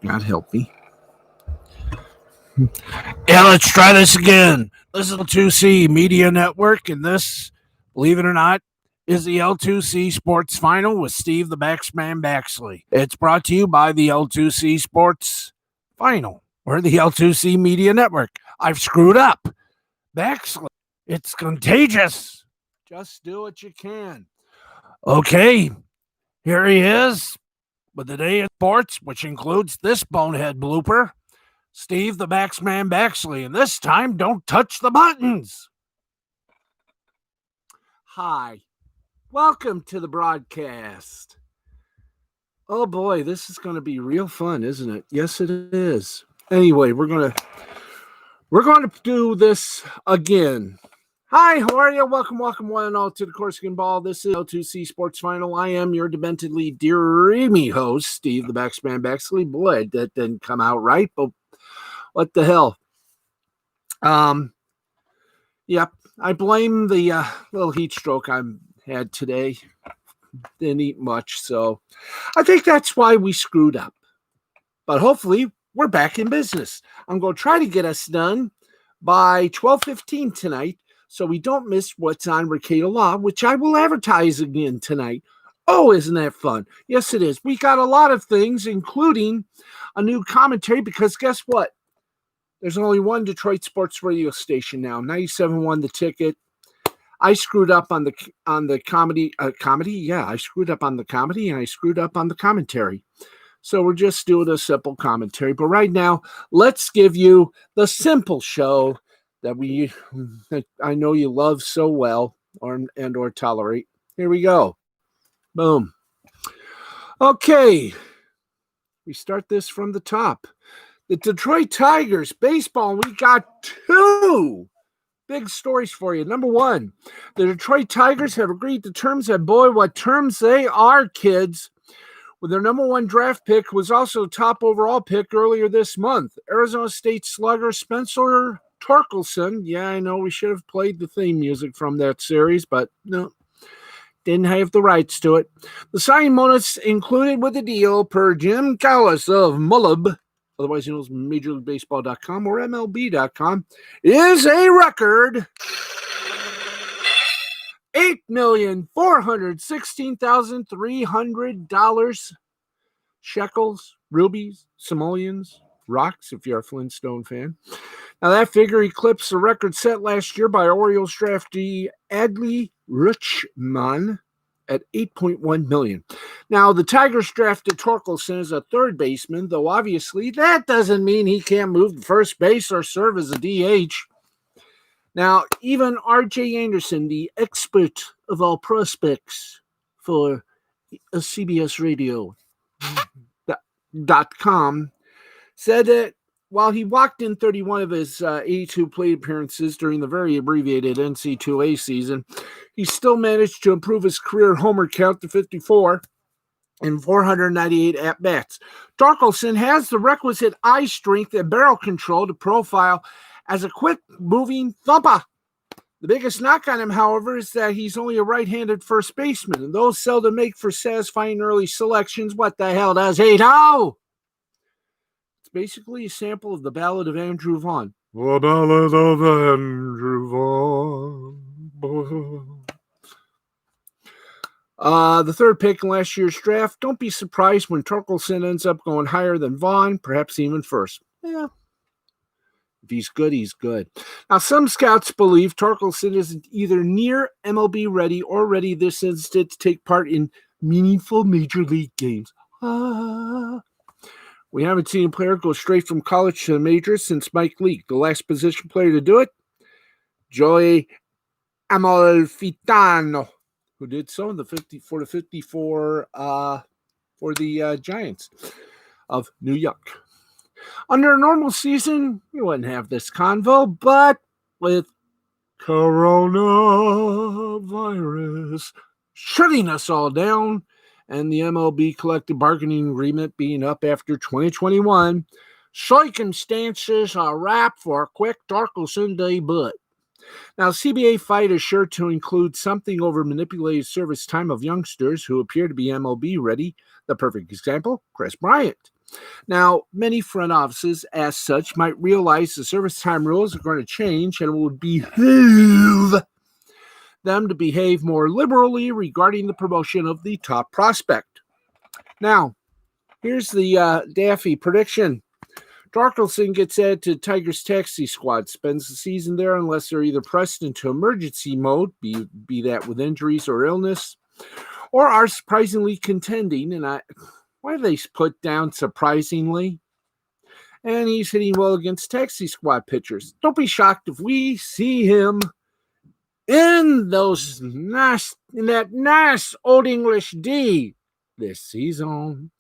God help me. Yeah, let's try this again. This is L2C Media Network, and this, believe it or not, is the L2C Sports Final with Steve the Baxman Baxley. It's brought to you by the L2C Sports Final or the L2C Media Network. I've screwed up. Baxley. It's contagious. Just do what you can. Okay, here he is with the day of sports, which includes this bonehead blooper. Steve the Baxman Baxley, and this time don't touch the buttons. Hi, welcome to the broadcast. Oh boy, this is going to be real fun, isn't it? Yes, it is. Anyway, we're going to do this again. Hi, how are you? Welcome one and all to the Corsican Ball. This is L2C Sports Final. I am your dementedly dreamy host, Steve the Baxman Baxley. Boy, that didn't come out right, but what the hell? Yep, I blame the little heat stroke I had today. Didn't eat much, so I think that's why we screwed up. But hopefully, we're back in business. I'm going to try to get us done by 12:15 tonight, so we don't miss what's on Ricada Law, which I will advertise again tonight. Oh, isn't that fun? Yes, it is. We got a lot of things, including a new commentary, because guess what? There's only one Detroit sports radio station now. 97.1 The Ticket. I screwed up on the comedy. Yeah, I screwed up on the comedy, and I screwed up on the commentary. So we're just doing a simple commentary. But right now, let's give you the simple show that I know you love so well or tolerate. Here we go. Boom. Okay. We start this from the top. The Detroit Tigers baseball, we got two big stories for you. Number one, the Detroit Tigers have agreed to terms, and boy, what terms they are, kids. With their number one draft pick, was also top overall pick earlier this month. Arizona State slugger Spencer Torkelson. Yeah, I know we should have played the theme music from that series, but no, didn't have the rights to it. The signing bonus included with the deal, per Jim Callis of Mullub, otherwise known as MajorLeagueBaseball.com or MLB.com, is a record $8,416,300 shekels, rubies, simoleons, rocks, if you're a Flintstone fan. Now, that figure eclipsed the record set last year by Orioles draftee Adley Rutschman at $8.1 million. Now, the Tigers drafted Torkelson as a third baseman, though obviously that doesn't mean he can't move to first base or serve as a DH. Now, even R.J. Anderson, the expert of all prospects for CBS Radio.com, said that while he walked in 31 of his 82 plate appearances during the very abbreviated NC2A season, he still managed to improve his career homer count to 54 and 498 at-bats. Torkelson has the requisite eye strength and barrel control to profile as a quick-moving thumper. The biggest knock on him, however, is that he's only a right-handed first baseman, and those seldom make for satisfying early selections. What the hell does he do? It's basically a sample of the Ballad of Andrew Vaughn. The Ballad of Andrew Vaughn. The third pick in last year's draft. Don't be surprised when Torkelson ends up going higher than Vaughn, perhaps even first. Yeah. If he's good, he's good. Now, some scouts believe Torkelson is either near MLB ready or ready this instant to take part in meaningful major league games. We haven't seen a player go straight from college to the majors since Mike Leake, the last position player to do it. Joey Amalfitano, who did so in the 54 for the Giants of New York. Under a normal season, you wouldn't have this convo, but with coronavirus shutting us all down and the MLB collective bargaining agreement being up after 2021, circumstances are ripe for a quick Torkelson debut. Now, CBA fight is sure to include something over manipulated service time of youngsters who appear to be MLB ready. The perfect example, Chris Bryant. Now, many front offices, as such, might realize the service time rules are going to change and it would behoove them to behave more liberally regarding the promotion of the top prospect. Now, here's the Daffy prediction. Torkelson gets added to Tigers taxi squad, spends the season there unless they're either pressed into emergency mode, be that with injuries or illness, or are surprisingly contending. And why do they put down surprisingly? And he's hitting well against taxi squad pitchers. Don't be shocked if we see him in that nice Old English D this season.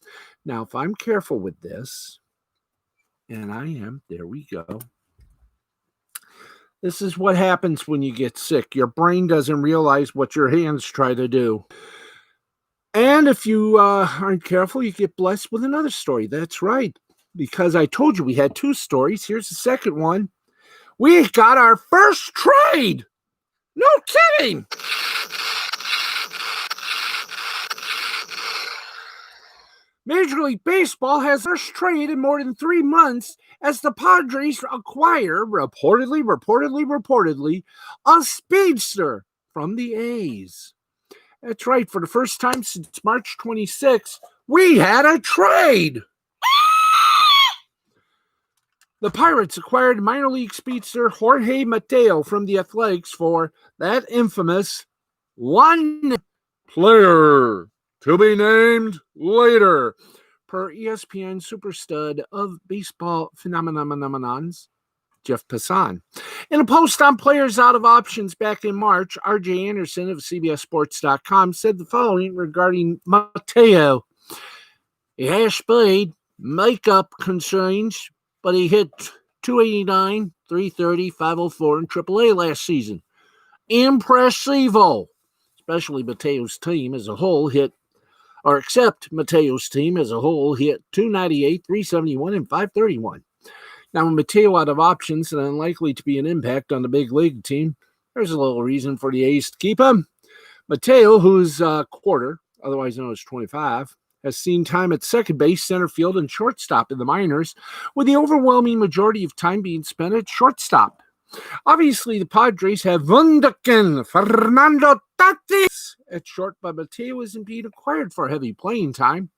Now, if I'm careful with this, and I am, there we go. This is what happens when you get sick. Your brain doesn't realize what your hands try to do. And if you aren't careful, you get blessed with another story. That's right. Because I told you we had 2 stories. Here's the second one. We got our first trade. No kidding. Major League Baseball has first trade in more than 3 months as the Padres acquire, reportedly, a speedster from the A's. That's right. For the first time since March 26, we had a trade. The Pirates acquired minor league speedster Jorge Mateo from the Athletics for that infamous one player to be named later, per ESPN super stud of baseball phenomenons, Jeff Passan. In a post on players out of options back in March, R.J. Anderson of CBSSports.com said the following regarding Mateo. He has speed, makeup concerns, but he hit 289, 330, 504 in AAA last season. Impressivo. Especially Mateo's team as a whole hit 298, 371, and 531. Now, with Mateo out of options and unlikely to be an impact on the big league team, there's a little reason for the A's to keep him. Mateo, who's quarter, otherwise known as 25, has seen time at second base, center field, and shortstop in the minors, with the overwhelming majority of time being spent at shortstop. Obviously, the Padres have Wunderkind Fernando Tatis at short, but Mateo isn't being acquired for heavy playing time.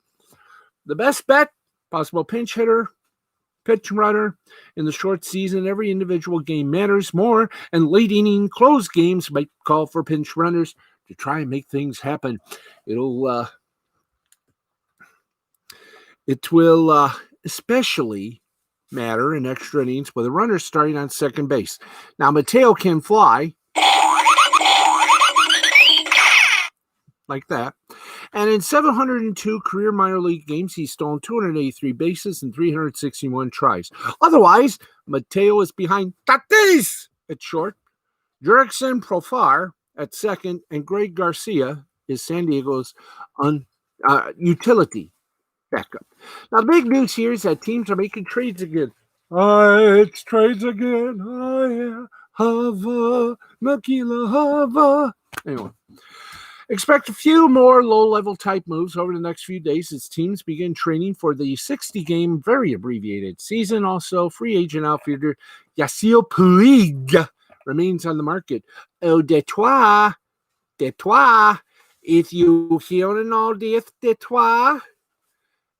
The best bet, possible pinch hitter, pitch runner in the short season. Every individual game matters more, and late inning close games might call for pinch runners to try and make things happen. It will especially matter in extra innings with a runner starting on second base. Now, Mateo can fly like that. And in 702 career minor league games, he's stolen 283 bases and 361 tries. Otherwise, Mateo is behind Tatis at short, Jurickson Profar at second, and Greg Garcia is San Diego's utility backup. Now, the big news here is that teams are making trades again. It's trades again. Yeah. Hava, Makila Hava. Anyway, expect a few more low-level type moves over the next few days as teams begin training for the 60-game, very abbreviated season. Also, free agent outfielder Yasiel Puig remains on the market. Oh, Detroit. If you hearing all this, Detroit,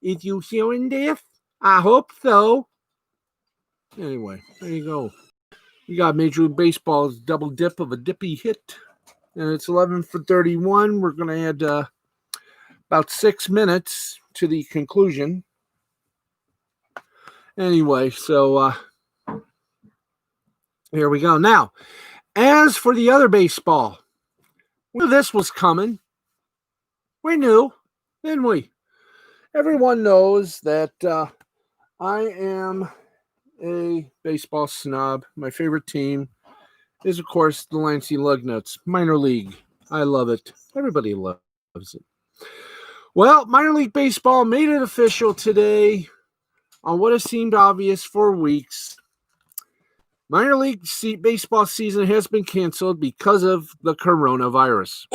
if you hearing this, I hope so. Anyway, there you go. We got Major League Baseball's double dip of a dippy hit. And it's 11 for 31. We're going to add about 6 minutes to the conclusion. Anyway, so here we go. Now, as for the other baseball, we knew this was coming. We knew, didn't we? Everyone knows that I am a baseball snob. My favorite team is, of course, the Lansing Lugnuts, minor league. I love it. Everybody loves it. Well, minor league baseball made it official today on what has seemed obvious for weeks. Minor league baseball season has been canceled because of the coronavirus.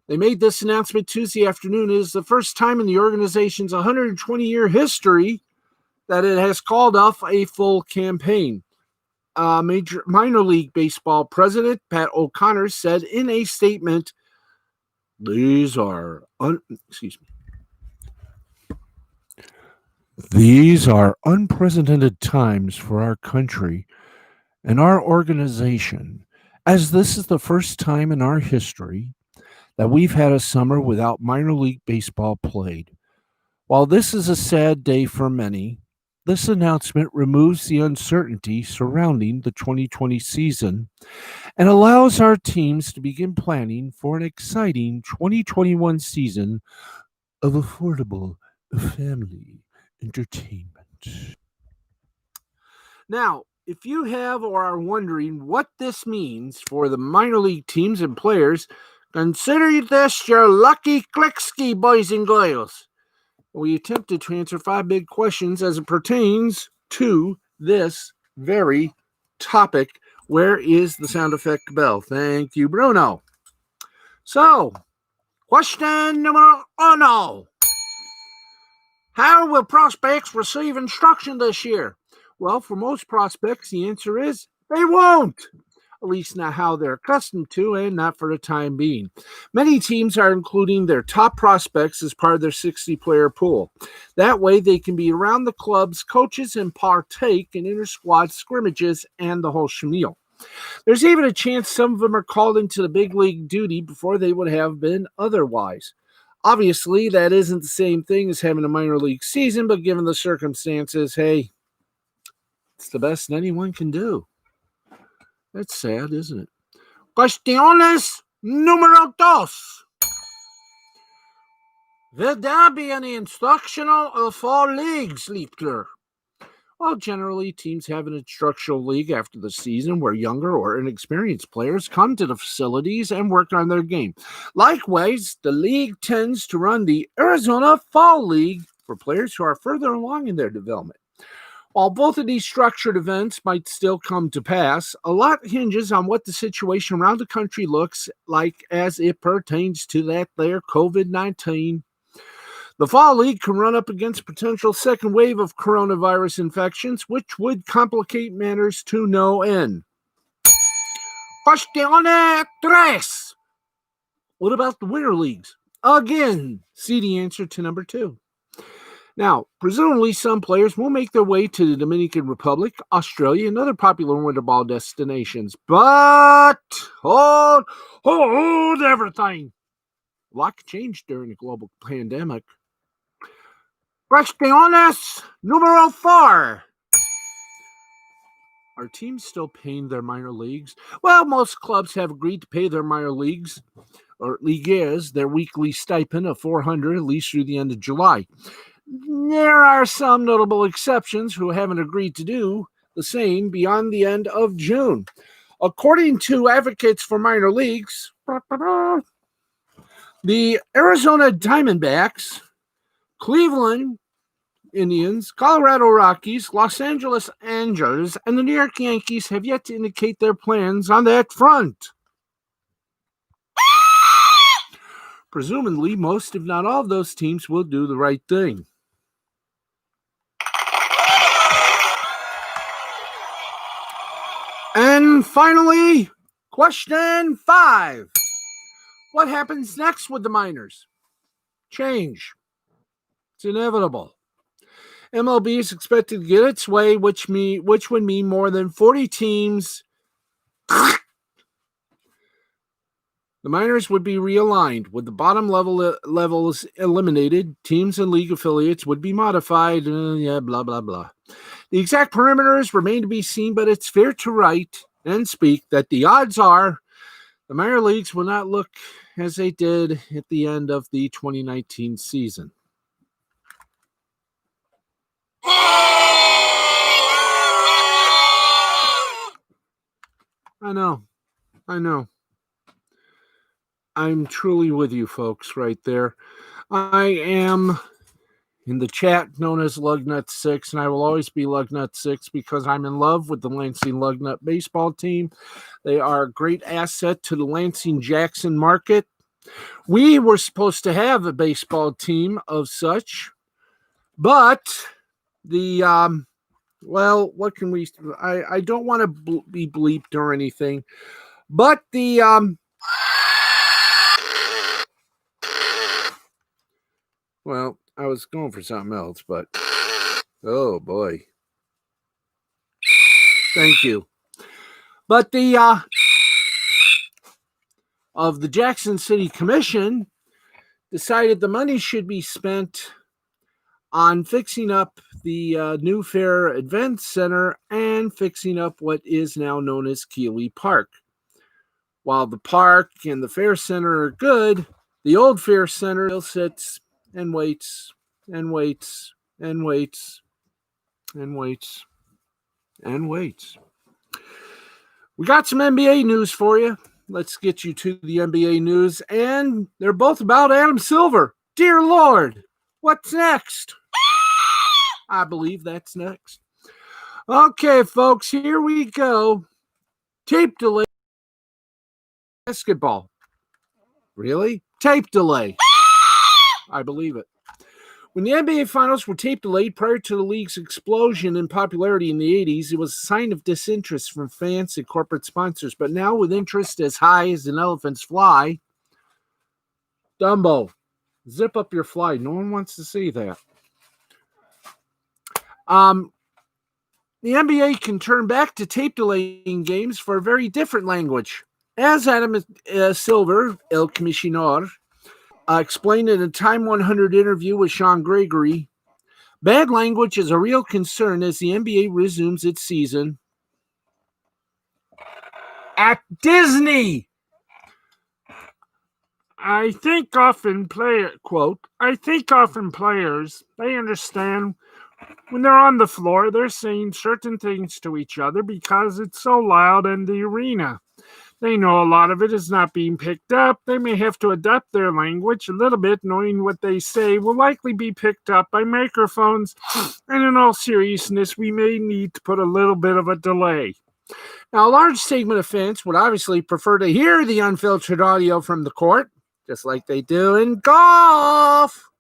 They made this announcement Tuesday afternoon. It is the first time in the organization's 120-year history that it has called off a full campaign. Minor League Baseball president Pat O'Connor said in a statement, These are unprecedented times for our country and our organization, as this is the first time in our history that we've had a summer without minor league baseball played. While this is a sad day for many, this announcement removes the uncertainty surrounding the 2020 season and allows our teams to begin planning for an exciting 2021 season of affordable family entertainment. Now, if you have or are wondering what this means for the minor league teams and players, consider this your lucky clickski, boys and girls. We attempted to answer 5 big questions as it pertains to this very topic. Where is the sound effect bell? Thank you, Bruno. So, question number 1. How will prospects receive instruction this year? Well, for most prospects, the answer is they won't. At least not how they're accustomed to, and not for the time being. Many teams are including their top prospects as part of their 60-player pool. That way, they can be around the club's coaches and partake in inter-squad scrimmages and the whole schmeal. There's even a chance some of them are called into the big league duty before they would have been otherwise. Obviously, that isn't the same thing as having a minor league season, but given the circumstances, hey, it's the best anyone can do. That's sad, isn't it? Cuestiones número 2. Will there be any instructional or fall leagues, Liebler? Well, generally, teams have an instructional league after the season where younger or inexperienced players come to the facilities and work on their game. Likewise, the league tends to run the Arizona Fall League for players who are further along in their development. While both of these structured events might still come to pass, a lot hinges on what the situation around the country looks like as it pertains to that there COVID-19. The Fall League can run up against a potential second wave of coronavirus infections, which would complicate matters to no end. Cuestione 3. What about the Winter Leagues? Again, see the answer to number 2. Now, presumably some players will make their way to the Dominican Republic, Australia, and other popular winter ball destinations. But hold everything. A lot changed during the global pandemic. Cuestiones número 4. Are teams still paying their minor leagues? Well, most clubs have agreed to pay their minor leagues, or ligues, their weekly stipend of $400 at least through the end of July. There are some notable exceptions who haven't agreed to do the same beyond the end of June. According to advocates for minor leagues, the Arizona Diamondbacks, Cleveland Indians, Colorado Rockies, Los Angeles Angels, and the New York Yankees have yet to indicate their plans on that front. Presumably, most, if not all, of those teams will do the right thing. And finally, question 5. What happens next with the minors? Change. It's inevitable. MLB is expected to get its way, which would mean more than 40 teams. The minors would be realigned. With the bottom levels eliminated, teams and league affiliates would be modified. Blah, blah, blah. The exact perimeters remain to be seen, but it's fair to write and speak that the odds are the minor leagues will not look as they did at the end of the 2019 season. I know. I'm truly with you folks right there. I am in the chat known as Lugnut6, and I will always be Lugnut6 because I'm in love with the Lansing Lugnut baseball team. They are a great asset to the Lansing Jackson market. We were supposed to have a baseball team of such, but well, what can we? I don't want to be bleeped or anything, but well, I was going for something else, but oh boy, thank you. But the of the Jackson City Commission decided the money should be spent on fixing up the new Fair Event Center and fixing up what is now known as Keeley Park. While the park and the Fair Center are good, the old Fair Center still sits and waits and waits and waits and waits and waits. We got some NBA news for you. Let's get you to the NBA news, and they're both about Adam Silver. Dear Lord, what's next? I believe that's next. Okay, folks, here we go. Tape delay. Basketball. Really? Tape delay. I believe it. When the NBA Finals were tape delayed prior to the league's explosion in popularity in the 80s, it was a sign of disinterest from fans and corporate sponsors. But now, with interest as high as an elephant's fly, Dumbo, zip up your fly. No one wants to see that. The NBA can turn back to tape delaying games for a very different language. As Adam Silver, El Commissionor, explained in a Time 100 interview with Sean Gregory, bad language is a real concern as the NBA resumes its season at Disney. I think often players, they understand when they're on the floor, they're saying certain things to each other because it's so loud in the arena. They know a lot of it is not being picked up. They may have to adapt their language a little bit, knowing what they say will likely be picked up by microphones. And in all seriousness, we may need to put a little bit of a delay. Now, a large segment of fans would obviously prefer to hear the unfiltered audio from the court, just like they do in golf.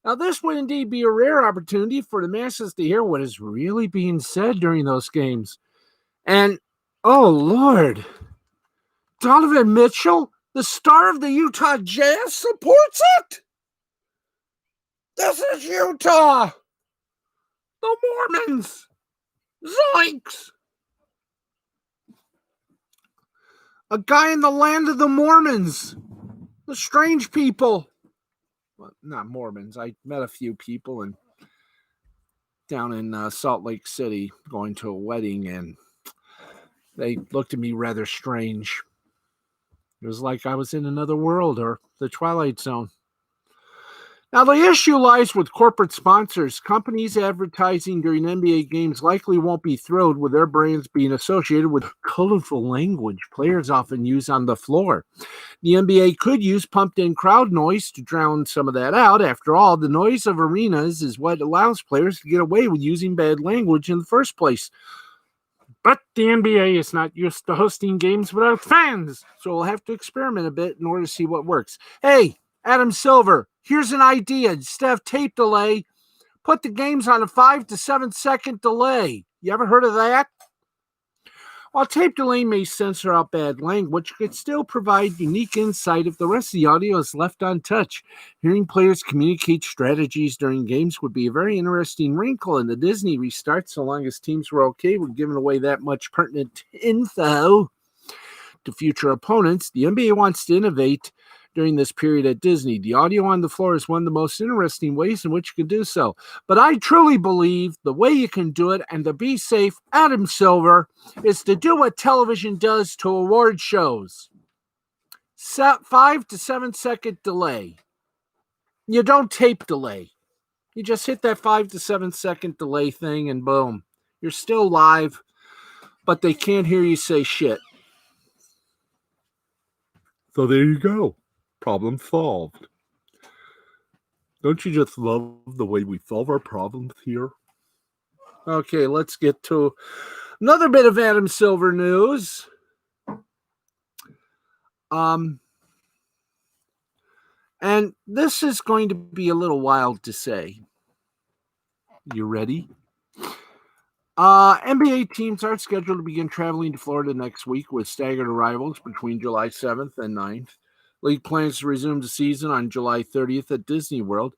Now, this would indeed be a rare opportunity for the masses to hear what is really being said during those games. And, oh, Lord, Donovan Mitchell, the star of the Utah Jazz, supports it? This is Utah! The Mormons! Zoinks! A guy in the land of the Mormons! The strange people! Well, not Mormons. I met a few people down in Salt Lake City going to a wedding, and they looked at me rather strange. It was like I was in another world or the Twilight Zone. Now, the issue lies with corporate sponsors. Companies advertising during NBA games likely won't be thrilled with their brands being associated with colorful language players often use on the floor. The NBA could use pumped-in crowd noise to drown some of that out. After all, the noise of arenas is what allows players to get away with using bad language in the first place. But the NBA is not used to hosting games without fans, so we'll have to experiment a bit in order to see what works. Hey, Adam Silver, here's an idea. Instead of tape delay, put the games on a 5 to 7 second delay. You ever heard of that? While tape delay may censor out bad language, it could still provide unique insight if the rest of the audio is left untouched. Hearing players communicate strategies during games would be a very interesting wrinkle in the Disney restart, so long as teams were okay with giving away that much pertinent info to future opponents. The NBA wants to innovate during this period at Disney. The audio on the floor is one of the most interesting ways in which you can do so. But I truly believe the way you can do it, and to be safe, Adam Silver, is to do what television does to award shows. 5 to 7 second delay. You don't tape delay. You just hit that 5 to 7 second delay thing and boom. You're still live, but they can't hear you say shit. So there you go. Problem solved. Don't you just love the way we solve our problems here? Okay, let's get to another bit of Adam Silver news. And this is going to be a little wild to say. You ready? NBA teams are scheduled to begin traveling to Florida next week with staggered arrivals between July 7th and 9th. League plans to resume the season on July 30th at Disney World.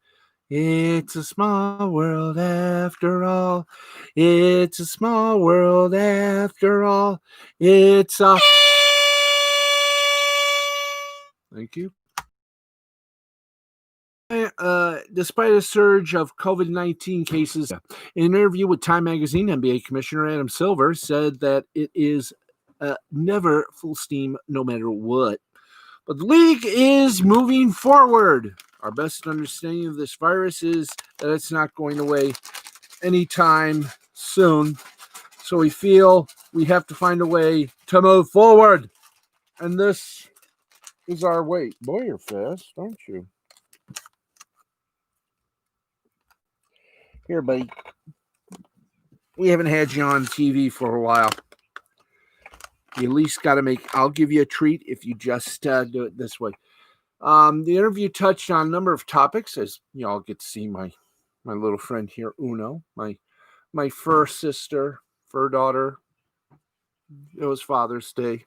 It's a small world after all. It's a small world after all. It's a... Thank you. Despite a surge of COVID-19 cases, in an interview with Time Magazine, NBA Commissioner Adam Silver said that it is never full steam no matter what. But the league is moving forward. Our best understanding of this virus is that it's not going away anytime soon. So we feel we have to find a way to move forward. And this is our way. Boy, you're fast, aren't you? Here, buddy. We haven't had you on TV for a while. You at least got to I'll give you a treat if you just do it this way. The interview touched on a number of topics, as you all get to see my little friend here, Uno, my fur sister, fur daughter. It was Father's Day,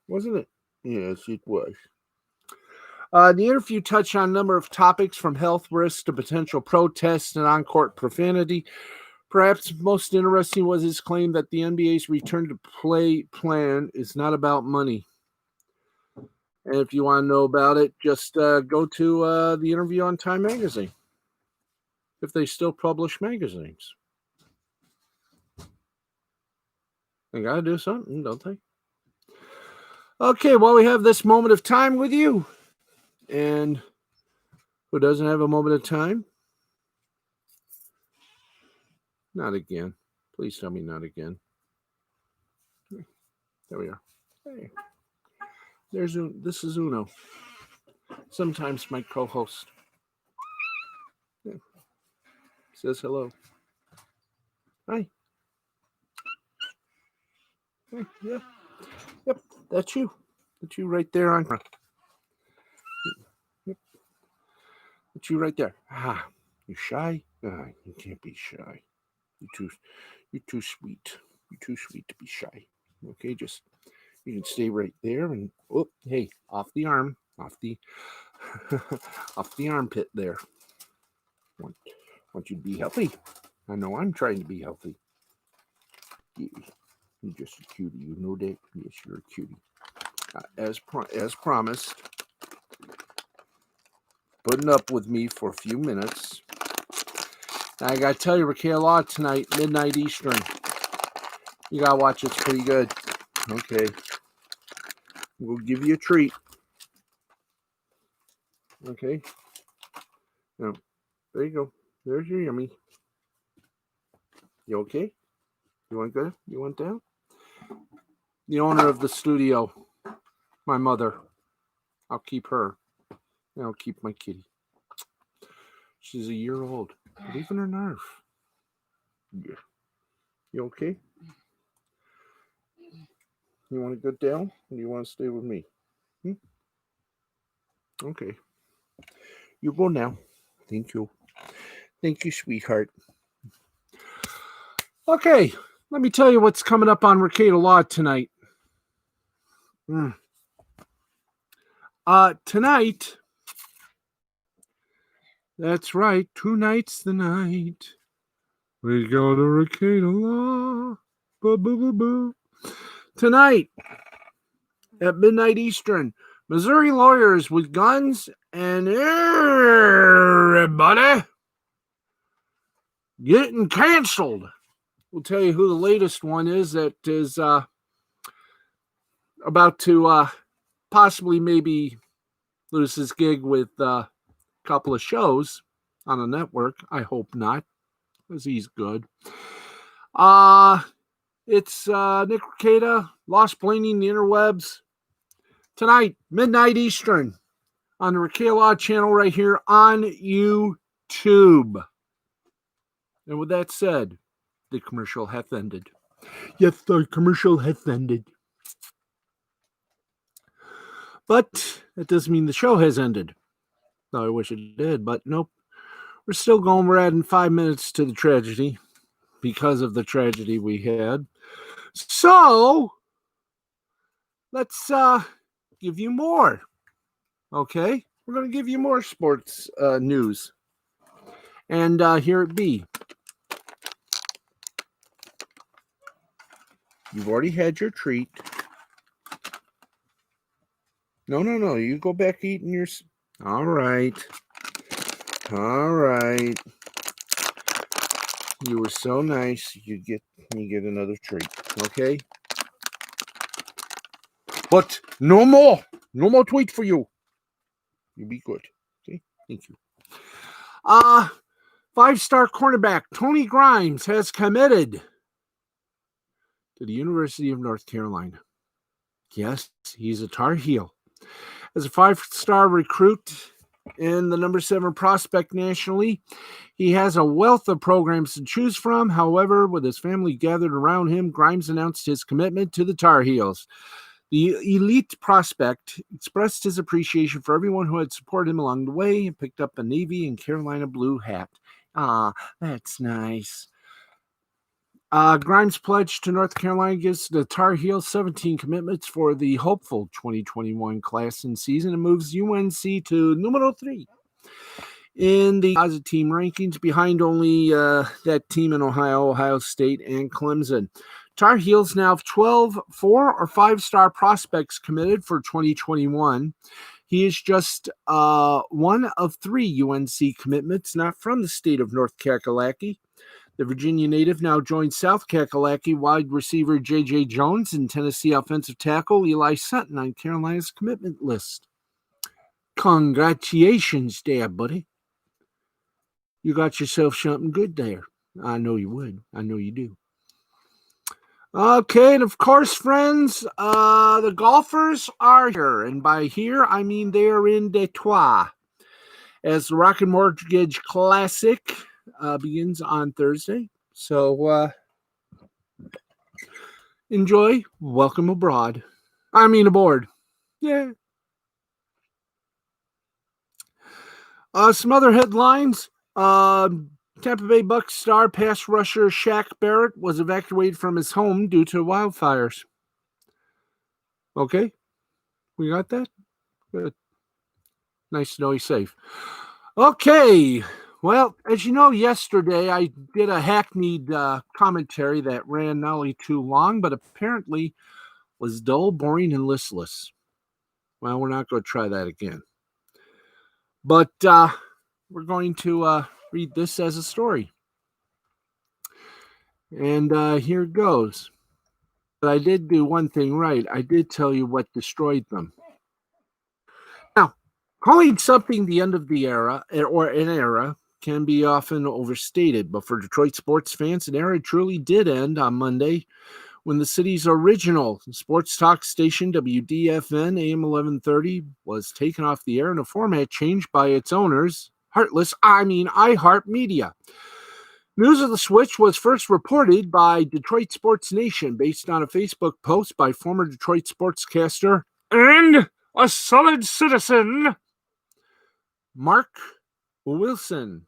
wasn't it? Yes, it was. The interview touched on a number of topics from health risks to potential protests and on-court profanity. Perhaps most interesting was his claim that the NBA's return to play plan is not about money. And if you want to know about it, just go to the interview on Time Magazine, if they still publish magazines. They got to do something, don't they? Okay, well, we have this moment of time with you. And who doesn't have a moment of time? Not again. Please tell me not again. There we are. Hey. This is Uno. Sometimes my co-host. Yeah. Says hello. Hi. Hey, yeah. Yep, that's you. That's you right there on. Yep. That's you right there. Ah, you shy? You can't be shy. You're too sweet. You're too sweet to be shy. Okay, just you can stay right there and hey, off the arm, off the off the armpit there. Want you to be healthy. I know I'm trying to be healthy. Yeah, you're just a cutie. You know that? Yes, you're a cutie. As promised, putting up with me for a few minutes. Now, I gotta tell you, Raquel Law tonight, midnight Eastern. You gotta watch. It's pretty good. Okay, we'll give you a treat. Okay. Now, there you go. There's your yummy. You okay? You want good? You want down? The owner of the studio, my mother. I'll keep her. And I'll keep my kitty. She's a year old. Leaving her nerve. Yeah. You okay? You want to go down? Or do you want to stay with me? Okay. You go now. Thank you. Thank you, sweetheart. Okay. Let me tell you what's coming up on Raquel Law tonight. Tonight, that's right, tonight's the night. We go to Raquel Law. Boo, boo, boo, boo. Tonight, at midnight Eastern, Missouri lawyers with guns and everybody getting canceled. We'll tell you who the latest one is that is about to possibly maybe lose his gig with a couple of shows on a network. I hope not, because he's good. It's Nick Rekieta, Lost Blaming the Interwebs. Tonight, midnight Eastern, on the Raquel Law channel right here on YouTube. And with that said, the commercial hath ended. Yes, the commercial hath ended. But that doesn't mean the show has ended. No, I wish it did, but nope. We're still going. We're adding 5 minutes to the tragedy because of the tragedy we had. So let's give you more. Okay, we're going to give you more sports news, and here it be. You've already had your treat. No. You go back eating your. All right. You were so nice. You get another treat. Okay. But no more tweet for you. You be good. Okay. Thank you. 5-star cornerback Tony Grimes has committed to the University of North Carolina. Yes, he's a Tar Heel. As a 5-star recruit and the number 7 prospect nationally, he has a wealth of programs to choose from. However, with his family gathered around him, Grimes announced his commitment to the Tar Heels. The elite prospect expressed his appreciation for everyone who had supported him along the way and picked up a Navy and Carolina blue hat. Ah, that's nice. Grimes' pledge to North Carolina gives the Tar Heels 17 commitments for the hopeful 2021 class and season and moves UNC to numero 3 in the composite team rankings, behind only that team in Ohio State, and Clemson. Tar Heels now have 12 4- or 5-star prospects committed for 2021. He is just one of 3 UNC commitments not from the state of North Kakalaki. The Virginia native now joins South Kakalaki wide receiver J.J. Jones and Tennessee offensive tackle Eli Sutton on Carolina's commitment list. Congratulations there, buddy. You got yourself something good there. I know you would. I know you do. Okay, and of course, friends, the golfers are here. And by here, I mean they're in Detroit. As the Rocket Mortgage Classic begins on Thursday. So enjoy. Welcome aboard. Yeah. Some other headlines. Tampa Bay Bucs star pass rusher Shaq Barrett was evacuated from his home due to wildfires. Okay. We got that? Good. Nice to know he's safe. Okay. Well, as you know, yesterday I did a hackneyed commentary that ran not only too long, but apparently was dull, boring, and listless. Well, we're not going to try that again. But we're going to read this as a story. And here it goes. But I did do one thing right. I did tell you what destroyed them. Now, calling something the end of the era or an era can be often overstated, but for Detroit sports fans, an era truly did end on Monday when the city's original sports talk station, WDFN AM 1130, was taken off the air in a format changed by its owners, iHeartMedia. News of the switch was first reported by Detroit Sports Nation based on a Facebook post by former Detroit sportscaster and a solid citizen, Mark Wilson,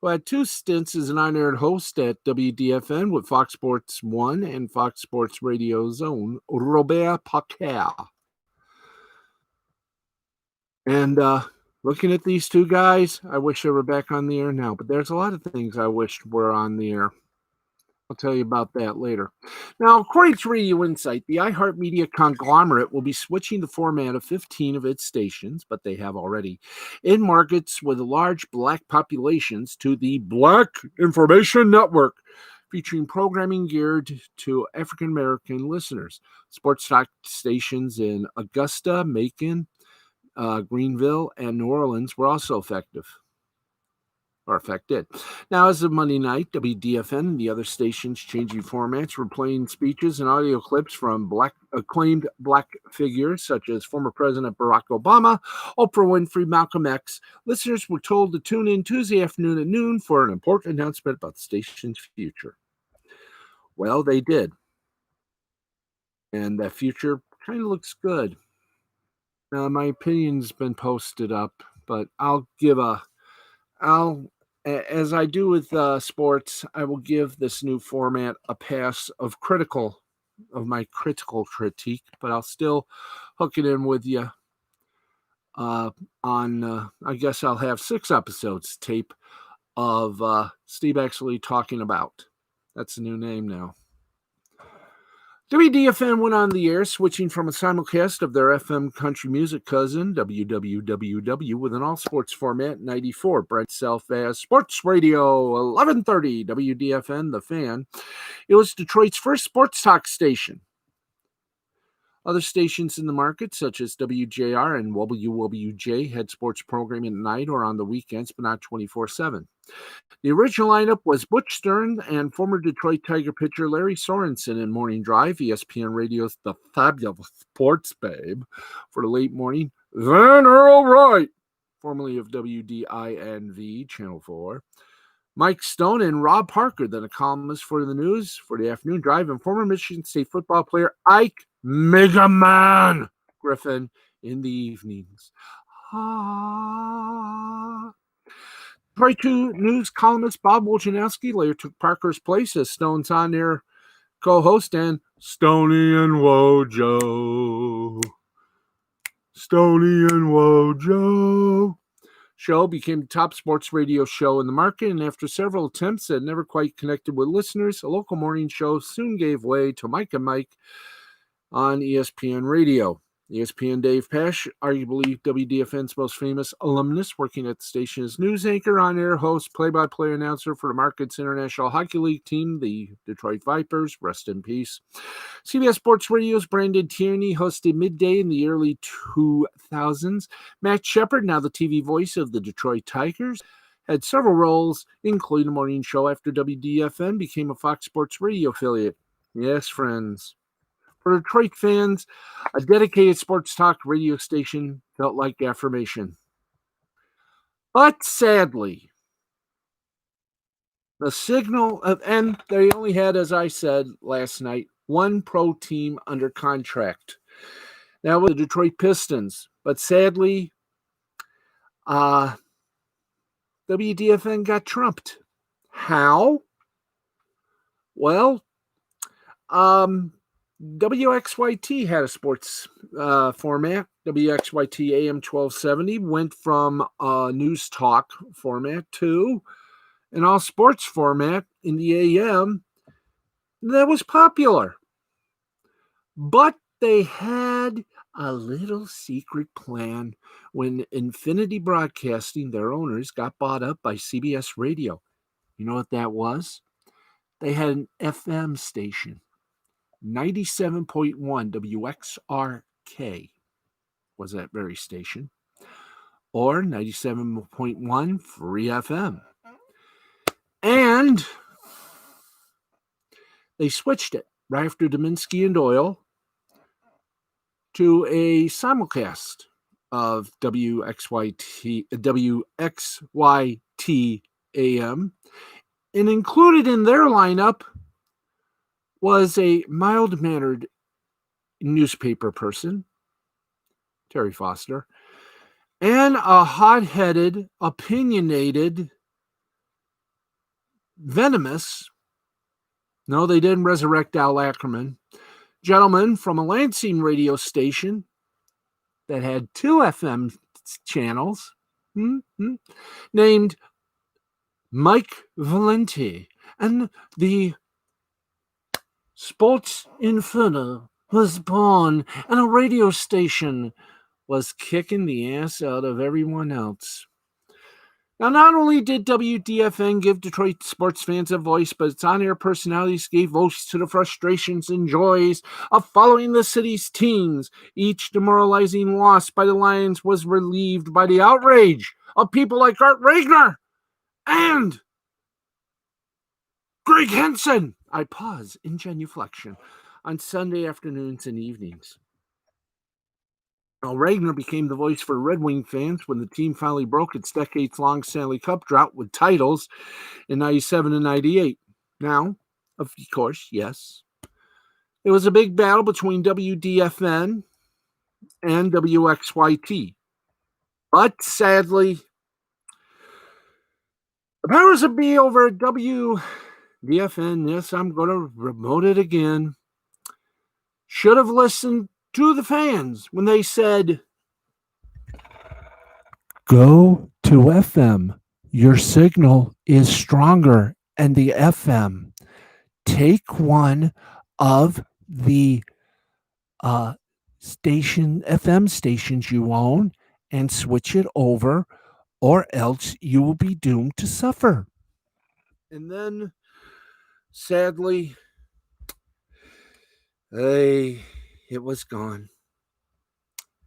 who had 2 stints as an on-air host at WDFN with Fox Sports 1 and Fox Sports Radio's own Robert Paquet. And looking at these 2 guys, I wish they were back on the air now. But there's a lot of things I wished were on the air. I'll tell you about that later. Now, according to Radio Insight, the iHeartMedia conglomerate will be switching the format of 15 of its stations, but they have already, in markets with large Black populations to the Black Information Network, featuring programming geared to African American listeners. Sports talk stations in Augusta, Macon, Greenville, and New Orleans were also affected. Now, as of Monday night, WDFN and the other stations changing formats were playing speeches and audio clips from acclaimed Black figures such as former President Barack Obama, Oprah Winfrey, Malcolm X. Listeners were told to tune in Tuesday afternoon at noon for an important announcement about the station's future. Well, they did. And that future kind of looks good. Now, my opinion's been posted up but as I do with sports, I will give this new format a pass of my critical critique, but I'll still hook it in with you I guess I'll have 6 episodes tape of Steve actually talking about. That's the new name now. WDFN went on the air, switching from a simulcast of their FM country music cousin, WWWW, with an all-sports format, 94, bred itself as Sports Radio 1130, WDFN, The Fan. It was Detroit's first sports talk station. Other stations in the market, such as WJR and WWJ, had sports programming at night or on the weekends, but not 24/7. The original lineup was Butch Stern and former Detroit Tiger pitcher Larry Sorensen in Morning Drive, ESPN Radio's The Fabulous Sports Babe, for the late morning, Van Earl Wright, formerly of WDINV, Channel 4, Mike Stone and Rob Parker, then a columnist for the news for the afternoon drive, and former Michigan State football player Ike Mega Man Griffin in the evenings. Detroit 2 news columnist Bob Wojciechowski later took Parker's place as Stone's on-air co-host, and Stoney and Wojo show became the top sports radio show in the market, and after several attempts that never quite connected with listeners, a local morning show soon gave way to Mike and Mike on ESPN Radio. ESPN Dave Pasch, arguably WDFN's most famous alumnus, working at the station as news anchor, on-air host, play-by-play announcer for the market's International Hockey League team, the Detroit Vipers, rest in peace. CBS Sports Radio's Brandon Tierney hosted midday in the early 2000s. Matt Shepard, now the TV voice of the Detroit Tigers, had several roles, including the morning show after WDFN became a Fox Sports Radio affiliate. Yes, friends. For Detroit fans, a dedicated sports talk radio station felt like affirmation. But sadly, the signal and they only had, as I said last night, one pro team under contract. That was the Detroit Pistons. But sadly, WDFN got trumped. How? Well, WXYT had a sports format. WXYT AM 1270 went from a news talk format to an all sports format in the AM that was popular. But they had a little secret plan when Infinity Broadcasting, their owners, got bought up by CBS Radio. You know what that was? They had an FM station. 97.1 WXRK was that very station, or 97.1 Free FM. And they switched it right after Dominski and Doyle to a simulcast of WXYT AM, and included in their lineup was a mild-mannered newspaper person, Terry Foster, and a hot-headed, opinionated, venomous, no, they didn't resurrect Al Ackerman, gentleman from a Lansing radio station that had 2 FM channels, named Mike Valenti, and the Sports Inferno was born, and a radio station was kicking the ass out of everyone else. Now, not only did WDFN give Detroit sports fans a voice, but its on-air personalities gave voice to the frustrations and joys of following the city's teams. Each demoralizing loss by the Lions was relieved by the outrage of people like Art Regner and Greg Henson. I pause in genuflection on Sunday afternoons and evenings. Now, Regner became the voice for Red Wing fans when the team finally broke its decades-long Stanley Cup drought with titles in 97 and 98. Now, of course, yes, it was a big battle between WDFN and WXYT. But sadly, the powers that be over at WDFN, yes, I'm going to remote it again, should have listened to the fans when they said, go to FM. Your signal is stronger. And the FM, take one of the FM stations you own and switch it over, or else you will be doomed to suffer. And then, sadly, it was gone.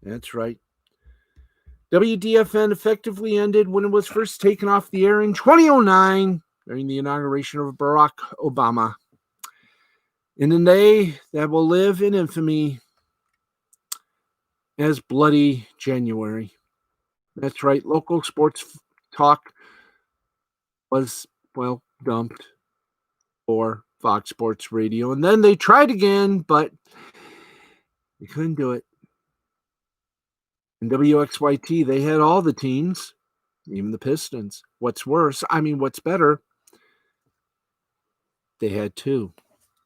That's right. WDFN effectively ended when it was first taken off the air in 2009 during the inauguration of Barack Obama. In a day that will live in infamy as Bloody January. That's right, local sports talk was, dumped for Fox Sports Radio. And then they tried again, but they couldn't do it. In WXYT, they had all the teams, even the Pistons. What's better, they had two.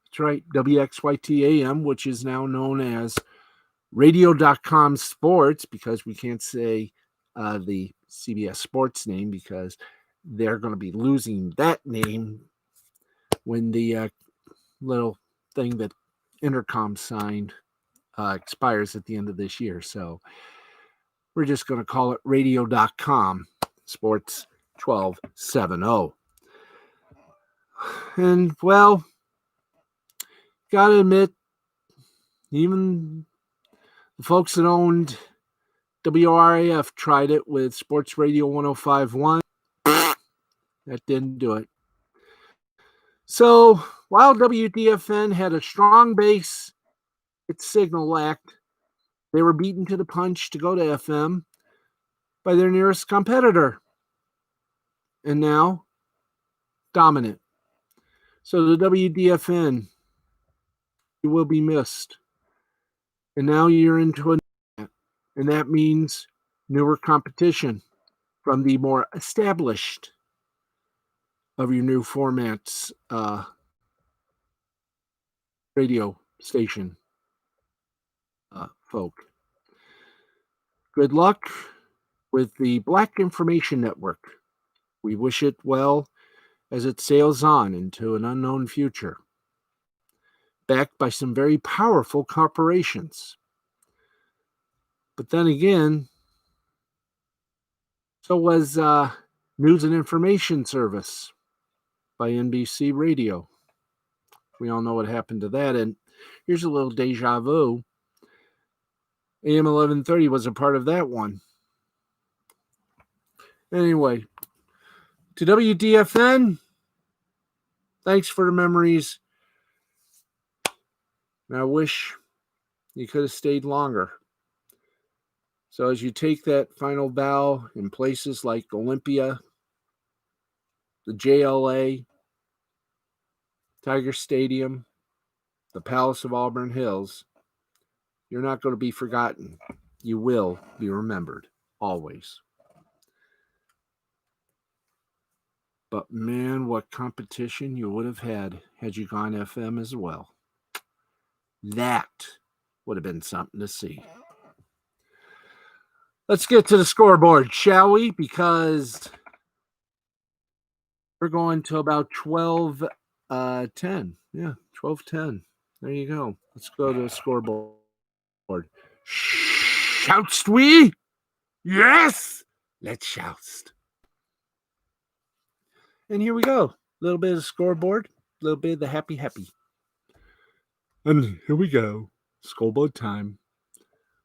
That's right, WXYT AM, which is now known as Radio.com Sports, because we can't say the CBS Sports name because they're going to be losing that name when the little thing that Intercom signed expires at the end of this year. So we're just going to call it Radio.com Sports 1270. And, gotta admit, even the folks that owned WRAF tried it with Sports Radio 1051. That didn't do it. So while WDFN had a strong base, its signal lacked. They were beaten to the punch to go to FM by their nearest competitor. And now, dominant. So the WDFN, you will be missed. And now you're into and that means newer competition from the more established of your new formats radio station folk. Good luck with the Black Information Network. We wish it well as it sails on into an unknown future, backed by some very powerful corporations. But then again, so was News and Information Service by NBC Radio. We all know what happened to that. And here's a little deja vu. AM 1130 was a part of that one. Anyway, to WDFN, thanks for the memories. And I wish you could have stayed longer. So as you take that final bow in places like Olympia, the JLA, Tiger Stadium, the Palace of Auburn Hills, you're not going to be forgotten. You will be remembered, always. But man, what competition you would have had you gone FM as well. That would have been something to see. Let's get to the scoreboard, shall we? Because we're going to about 12:10. Yeah, 12:10. There you go. Let's go to the scoreboard. Shoutst we? Yes! Let's shoust. And here we go. A little bit of the scoreboard, a little bit of the happy. And here we go. Scoreboard time.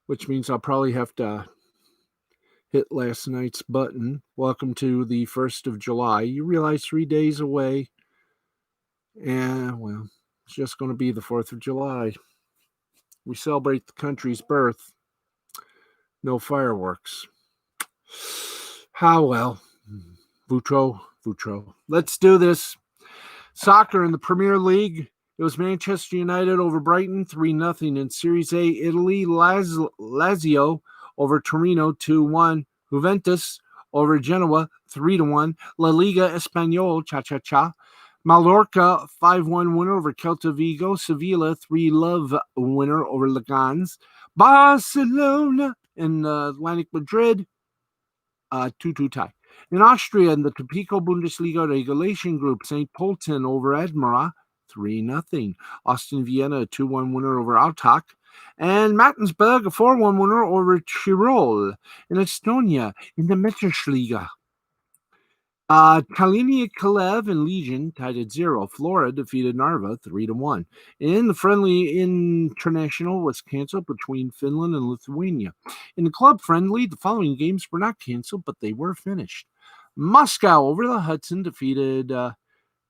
Which means I'll probably have to hit last night's button. Welcome to the 1st of July. You realize 3 days away. And, it's just going to be the 4th of July. We celebrate the country's birth. No fireworks. How well. Vutro. Let's do this. Soccer in the Premier League. It was Manchester United over Brighton, 3-0 in Series A. Italy, Lazio over Torino, 2-1. Juventus over Genoa 3-1. La Liga Español cha-cha-cha. Mallorca 5-1 winner over Celta Vigo. Sevilla 3-love winner over Leganés. Barcelona and Atlantic Madrid 2-2 tie. In Austria, in the Tropico Bundesliga regulation group, St. Pölten over Admira 3-0. Austin Vienna 2-1 winner over Autak. And Mattensburg a 4-1 winner over Tirol. In Estonia, in the Metterschliga, Kalini Kalev and Legion tied at 0. Flora defeated Narva 3-1. And the friendly international was canceled between Finland and Lithuania. In the club friendly, the following games were not canceled, but they were finished. Moscow over the Hudson defeated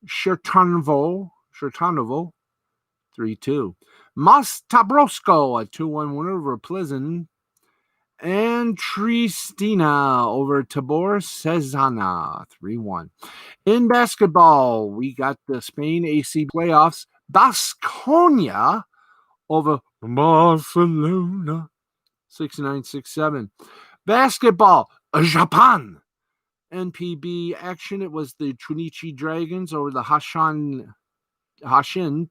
Chertanovo 3-2. Tabrosko a 2-1 winner over Plzeň. And Tristina over Tabor Cezana 3-1. In basketball, we got the Spain AC playoffs. Baskonia over Barcelona 6-9, 6-7. Basketball, Japan. NPB action, it was the Chunichi Dragons over the Hashin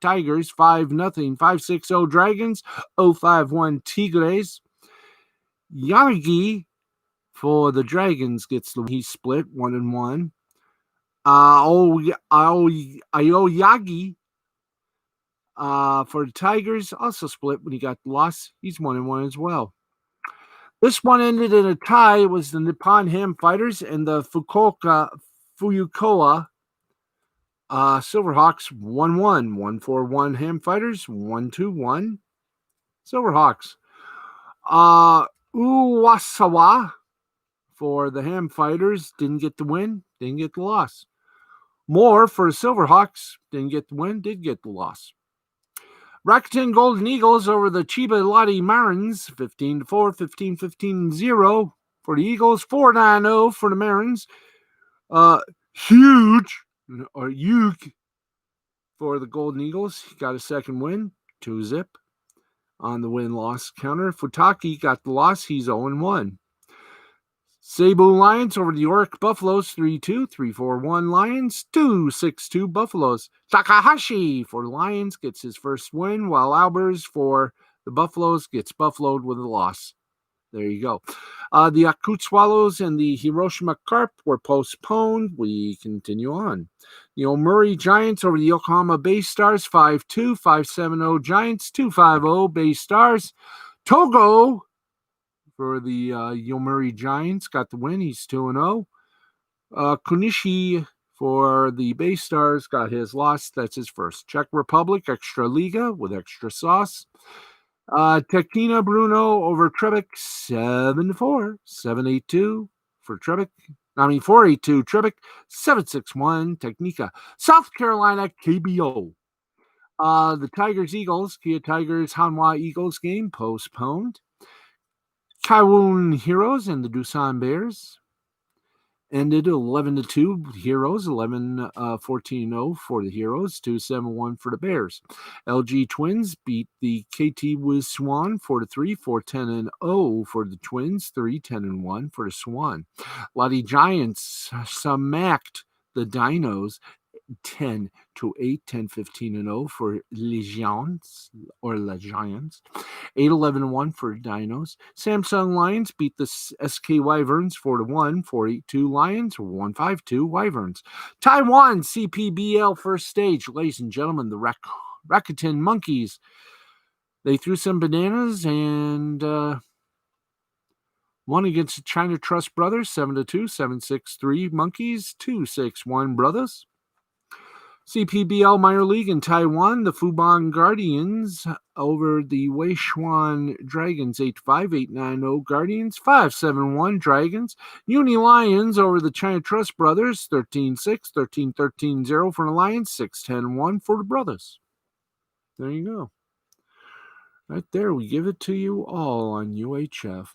Tigers 5-0, 5-6-0 Dragons, 0-5-1 Tigres. Yagi for the Dragons gets the he split 1-1. Aoyagi for the Tigers also split when he got the loss. He's 1-1 as well. This one ended in a tie. It was the Nippon Ham Fighters and the Fuyukoa Silverhawks 1-1. 1-4-1 Ham Fighters, 1-2-1 Silverhawks. Uwasawa for the Ham Fighters didn't get the win, didn't get the loss. Moore for the Silverhawks didn't get the win, did get the loss. Rakuten Golden Eagles over the Chiba Lotte Marins 15-4, 15-15-0 for the Eagles, 4-9-0 for the Marins. Huge for the Golden Eagles. He got a second win, 2-0 on the win-loss counter. Futaki got the loss. He's 0-1. Cebu Lions over the York Buffaloes 3-2, 3-4-1 Lions, 2-6-2 Buffaloes. Takahashi for the Lions gets his first win, while Albers for the Buffaloes gets buffaloed with a loss. There you go. The Yakut Swallows and the Hiroshima Carp were postponed. We continue on. The Omuri Giants over the Yokohama Bay Stars 5-2, 5-7-0 Giants, 2-5-0 Bay Stars. Togo for the Yomiuri Giants got the win. He's 2-0. Kunishi for the Bay Stars got his loss. That's his first. Czech Republic, Extra Liga with extra sauce. Tekina Bruno over Trebek 7-4, 7-8-2 for Trebek. 4-8-2 Trebek, 7-6-1 Technica. South Carolina KBO. The Tigers Eagles, Kia Tigers Hanwha Eagles game postponed. Kaiwun Heroes and the Doosan Bears ended 11-2 Heroes, 11-14-0 for the Heroes, 2-7-1 for the Bears. LG Twins beat the KT Wiz Swan 4-3, 4-10-0 for the Twins, 3-10-1 for the Swan. Lottie Giants smacked the Dinos 10-8, 10-15-0 for Legions or Le Giants, 8-11-1 for Dinos. Samsung Lions beat the SK Wyverns 4-1, 4-8-2 Lions, 1-5-2 Wyverns. Taiwan CPBL first stage, ladies and gentlemen, the Rakuten Monkeys. They threw some bananas and won against the China Trust Brothers 7-2, 7-6-3 Monkeys, 2-6-1 Brothers. CPBL Minor League in Taiwan, the Fubon Guardians over the Weishuan Dragons 8-5, 8-9-0 Guardians, 5-7-1 Dragons. Uni Lions over the China Trust Brothers 13-6, 13-13-0 for the Lions, 6-10-1 for the Brothers. There you go. Right there, we give it to you all on UHF.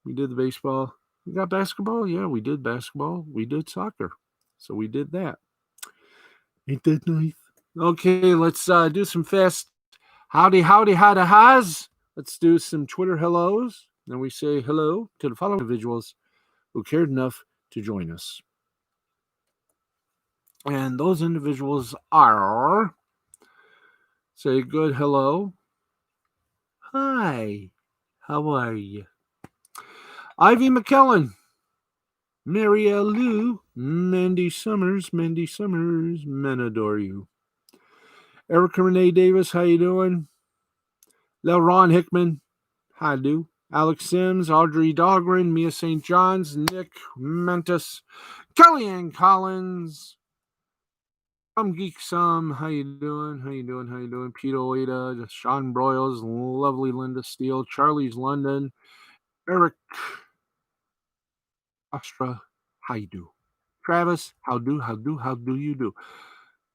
We did the baseball. We got basketball? Yeah, we did basketball. We did soccer. So we did that. Ain't that nice? Okay, let's do some fast howdy, howdy, howdy, highs. Let's do some Twitter hellos. And we say hello to the following individuals who cared enough to join us. And those individuals are, say good hello. Hi, how are you? Ivy McKellen, Mary L. Lou, Mandy Summers, men adore you. Erica Renee Davis, how you doing? Lil Ron Hickman, how do? Alex Sims, Audrey Dahlgren, Mia St. John's, Nick Mentis, Kellyanne Collins, I'm Geek Some, how you doing? Pete Oida, Sean Broyles, lovely Linda Steele, Charlie's London, Eric Astra, how you do? Travis, how do you do?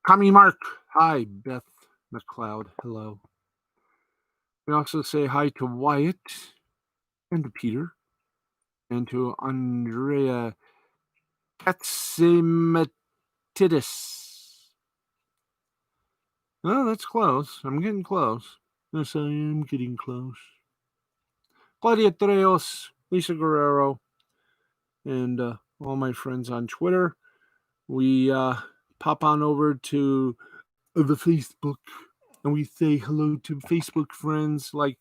Kami Mark, hi. Beth McLeod, hello. We also say hi to Wyatt and to Peter and to Andrea Katsimatidis. Oh, that's close. I'm getting close. Yes, I am getting close. Claudia Treos, Lisa Guerrero, and all my friends on Twitter. We pop on over to the Facebook and we say hello to Facebook friends like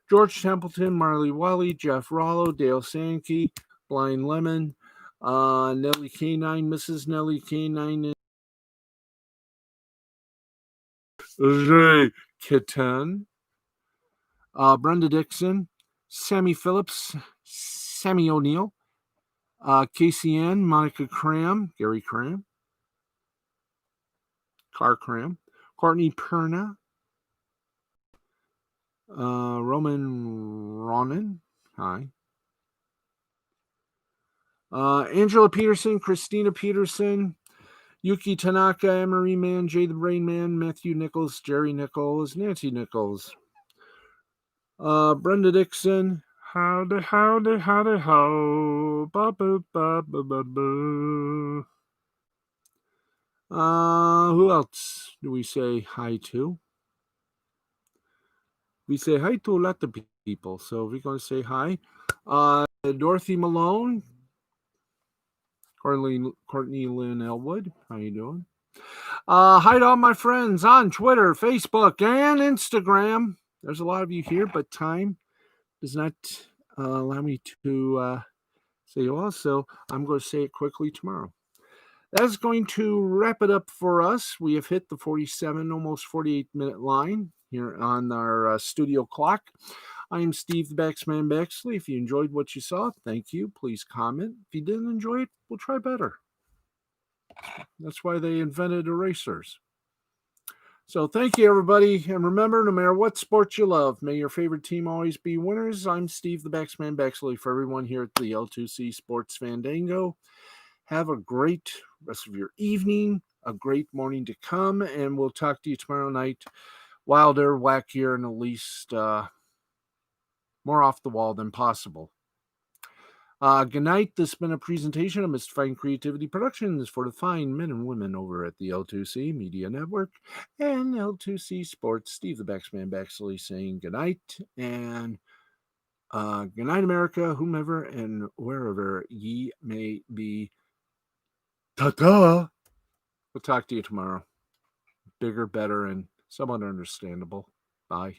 George Templeton, Marley Wally, Jeff Rollo, Dale Sankey, Blind Lemon, Nellie K9, Mrs. Nellie K9, Ray Kitten, Brenda Dixon, Sammy Phillips, Sammy O'Neill, Casey Ann, Monica Cram, Gary Cram, Car Cram, Courtney Perna, Roman Ronan, hi. Angela Peterson, Christina Peterson, Yuki Tanaka, Emery Man, Jay the Brain Man, Matthew Nichols, Jerry Nichols, Nancy Nichols, Brenda Dixon, howdy, how, ba ba ba ba ba ba. Who else do we say hi to? We say hi to a lot of people, so we're going to say hi. Dorothy Malone, Courtney Lynn Elwood, how you doing? Hi to all my friends on Twitter, Facebook, and Instagram. There's a lot of you here, but time does not allow me to say you all, so I'm going to say it quickly tomorrow. That's going to wrap it up for us. We have hit the 47, almost 48-minute line here on our studio clock. I am Steve the Baxman Baxley. If you enjoyed what you saw, thank you. Please comment. If you didn't enjoy it, we'll try better. That's why they invented erasers. So thank you, everybody. And remember, no matter what sport you love, may your favorite team always be winners. I'm Steve the Baxman Baxley for everyone here at the L2C Sports Fandango. Have a great rest of your evening, a great morning to come, and we'll talk to you tomorrow night. Wilder, wackier, and at least more off the wall than possible. Good night. This has been a presentation of Mystifying Creativity Productions for the fine men and women over at the L2C Media Network and L2C Sports. Steve the Baxman Baxley saying good night, and good night, America, whomever and wherever ye may be. Ta-ta! We'll talk to you tomorrow. Bigger, better, and somewhat understandable. Bye.